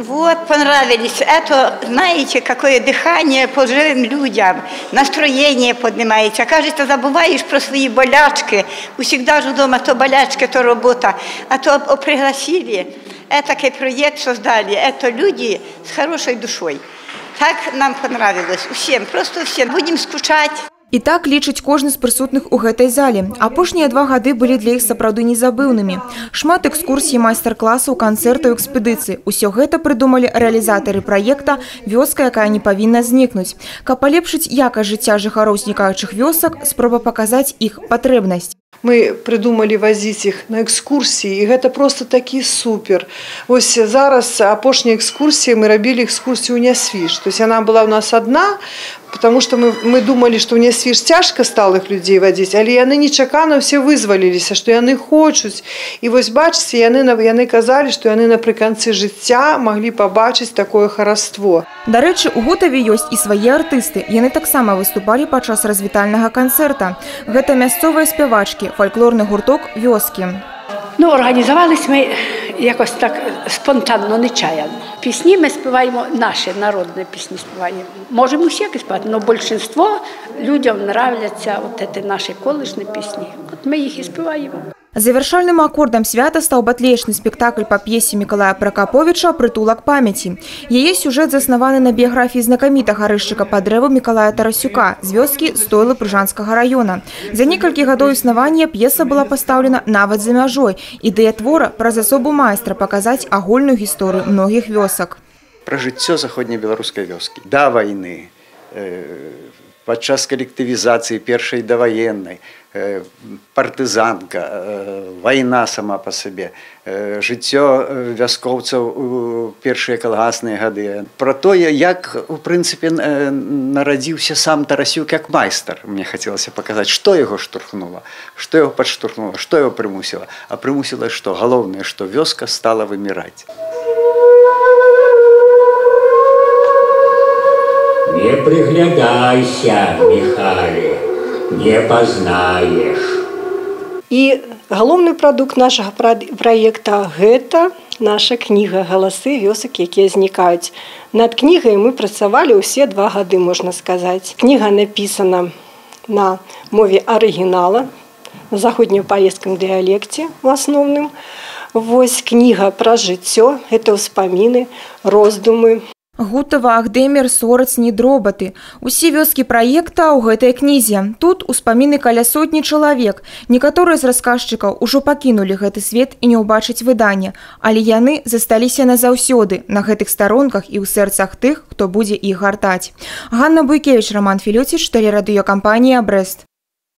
Вот, понравились. Это, знаете, какое дыхание пожилым людям, настроение поднимается. Кажется, забываешь про свои болячки. Всегда же дома то болячка, то работа. А то пригласили. Такой проект создали. Это люди с хорошей душой. Так нам понравилось. Всем, просто всем. Будем скучать. І так лічыць кожны з прысутных у гэтай зале. Апошнія 2 гады былі для іх сапраўды незабыўнымі. Шмат экскурсій, майстар-класаў, канцэртаў, экспедыцый. Усё гэта прыдумалі рэалізатары праекта «Вёска, якая не павінна знікнуць». Каб палепшыць якасць жыцця жыхароў знікаючых вёсак, спроба паказаць іх патрэбнасць. Мы придумали возить их на экскурсии, и это просто таки супер. Вот зараз апошняя экскурсия, мы робили экскурсию у Нясвіж. То есть она была у нас одна, потому что мы думали, что у Нясвіж тяжко стало их людей водить, але яны нечакано все вызвалились, что яны хочуць. И вот бачите, яны казали, что яны напрыканцы жыцця могли побачить такое хараство. Дарэчы, у Готаве ёсць і свае артысты. Яны таксама выступалі падчас развітальнага канцэрта. Гэта мясцовыя спявачкі, фольклорны гурток «Вёски». Організувались ми якось так спонтанно, нечаянно. Пісні ми співаємо, наші народні пісні співаємо. Можемо всякі співати, але більшість людям подобаються ці наші колишні пісні. От ми їх і співаємо. Завершальным акордам свята стаў батлеечны спектакль па п'есе Мікалая Пракаповіча «Прытулак памяці». Яе сюжэт заснаваны на біяграфіі знакамітага рызчыка па дрэву Мікалая Тарасюка з вёскі Стойлы Прыжанскага раёна. За некалькі гадоў існавання п'еса была пастаўлена нават за мяжой. Ідэя твора праз асобу майстра паказаць агульную гісторыю многіх вёсак. Пра жыццё заходнебеларускай вёскі да вайны, падчас калектывізацыі першай даваеннай, партызанка, вайна сама па сабе, жыццё вяскоўцаў у першыя калгасныя гады. Пра тое, як, у прынцыпе, нарадзіўся сам Тарасюк як майстар. Мне хацелася паказаць, што яго штурхнула, што яго падштурхнула, што яго прымусіла. А прымусіла што? Галоўнае, што вёска стала выміраць. Не приглядайся, Михайле, не познаешь. И головный продукт нашего проекта – это наша книга «Голосы вёсак, якія знікаюць». Над книгой мы працавалі ўсе 2 гады, можно сказать. Книга написана на мове оригинала, на заходнепалескім диалекте в основном. Вось книга про жыццё, это ўспаміны, роздумы. Гутава, Ахдемір, Сорац, Недробаты. Усе вёскі праекта ў гэтай кнізе. Тут успаміны каля 100 чалавек. Некаторыя з расказчыкаў ужо пакінулі гэты свет і не ўбачыць выдання, але яны засталіся назаўсёды на гэтых старонках і ў сэрцах тых, хто будзе іх гартаць. Ганна Буйкевіч, Роман Філёціч, тэлерадыёкампанія «Брэст».